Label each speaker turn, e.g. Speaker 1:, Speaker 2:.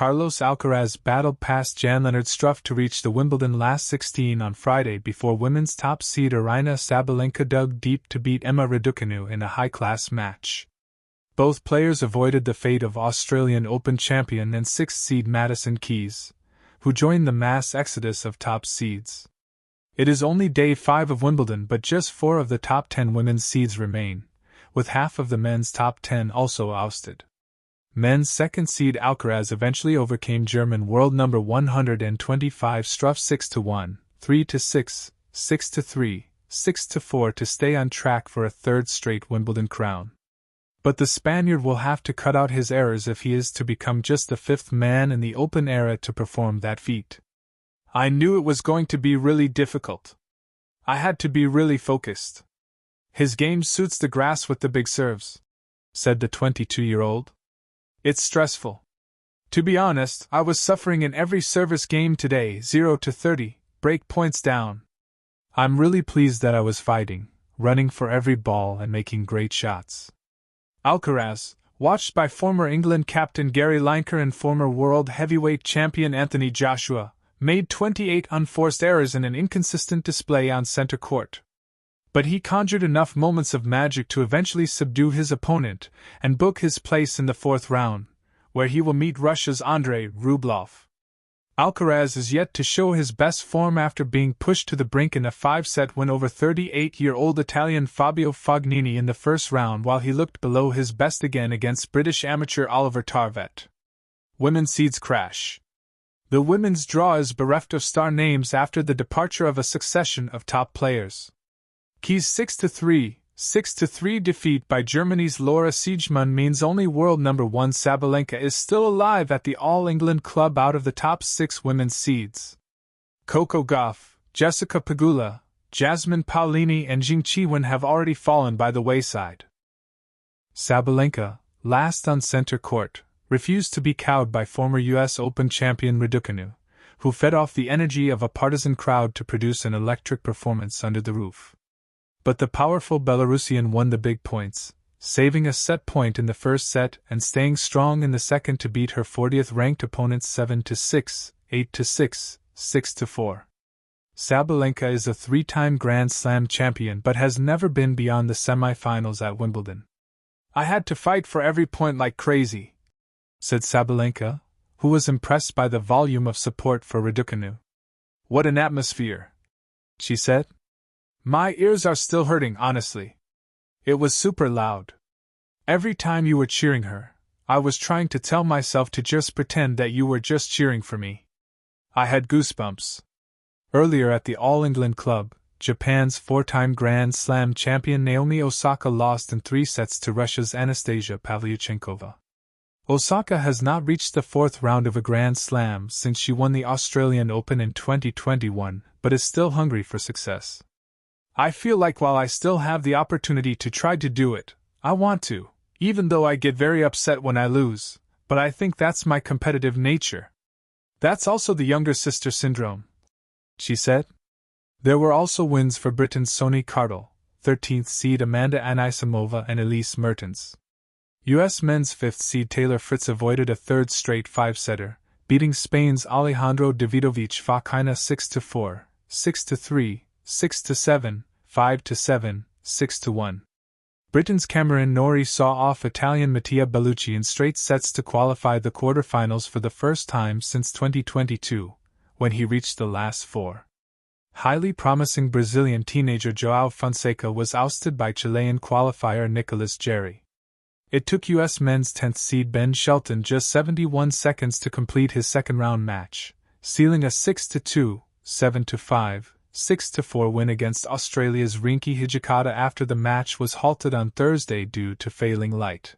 Speaker 1: Carlos Alcaraz battled past Jan-Lennard Struff to reach the Wimbledon last 16 on Friday before women's top seed Aryna Sabalenka dug deep to beat Emma Raducanu in a high-class match. Both players avoided the fate of Australian Open champion and 6th seed Madison Keys, who joined the mass exodus of top seeds. It is only day 5 of Wimbledon, but just 4 of the top 10 women's seeds remain, with half of the men's top 10 also ousted. Men's 2nd seed Alcaraz eventually overcame German world number 125 Struff 6-1, 3-6, 6-3, 6-4 to stay on track for a 3rd straight Wimbledon crown. But the Spaniard will have to cut out his errors if he is to become just the 5th man in the Open era to perform that feat. I knew it was going to be really difficult. I had to be really focused. His game suits the grass with the big serves, said the 22-year-old. It's stressful. To be honest, I was suffering in every service game today, 0-30, break points down. I'm really pleased that I was fighting, running for every ball and making great shots. Alcaraz, watched by former England captain Gary Lineker and former world heavyweight champion Anthony Joshua, made 28 unforced errors in an inconsistent display on center court. But he conjured enough moments of magic to eventually subdue his opponent and book his place in the 4th round, where he will meet Russia's Andrei Rublev. Alcaraz is yet to show his best form after being pushed to the brink in a 5-set win over 38-year-old Italian Fabio Fognini in the 1st round, while he looked below his best again against British amateur Oliver Tarvet. Women's seeds crash. The women's draw is bereft of star names after the departure of a succession of top players. Keys' 6-3 defeat by Germany's Laura Siegemund means only world number 1 Sabalenka is still alive at the All-England club out of the top 6 women's seeds. Coco Gauff, Jessica Pegula, Jasmine Paolini and Jing Qi-wen have already fallen by the wayside. Sabalenka, last on center court, refused to be cowed by former U.S. Open champion Raducanu, who fed off the energy of a partisan crowd to produce an electric performance under the roof. But the powerful Belarusian won the big points, saving a set point in the 1st set and staying strong in the 2nd to beat her 40th-ranked opponents 7-6, 8-6, 6-4. Sabalenka is a 3-time Grand Slam champion but has never been beyond the semi-finals at Wimbledon. I had to fight for every point like crazy, said Sabalenka, who was impressed by the volume of support for Raducanu. What an atmosphere, she said. My ears are still hurting, honestly. It was super loud. Every time you were cheering her, I was trying to tell myself to just pretend that you were just cheering for me. I had goosebumps. Earlier at the All-England Club, Japan's 4-time Grand Slam champion Naomi Osaka lost in 3 sets to Russia's Anastasia Pavlyuchenkova. Osaka has not reached the 4th round of a Grand Slam since she won the Australian Open in 2021, but is still hungry for success. I feel like while I still have the opportunity to try to do it, I want to, even though I get very upset when I lose, but I think that's my competitive nature. That's also the younger sister syndrome, she said. There were also wins for Britain's Sony Cardle, 13th seed Amanda Anisimova and Elise Mertens. U.S. men's 5th seed Taylor Fritz avoided a 3rd straight 5-setter, beating Spain's Alejandro Davidovich Fokina 6-4, 6-3, 6-7, 5-7, 6-1. Britain's Cameron Norrie saw off Italian Mattia Bellucci in straight sets to qualify the quarterfinals for the first time since 2022, when he reached the last 4. Highly promising Brazilian teenager João Fonseca was ousted by Chilean qualifier Nicolas Jarry. It took U.S. men's 10th seed Ben Shelton just 71 seconds to complete his 2nd-round match, sealing a 6-2, 7-5, 6-4 win against Australia's Rinky Hijikata after the match was halted on Thursday due to failing light.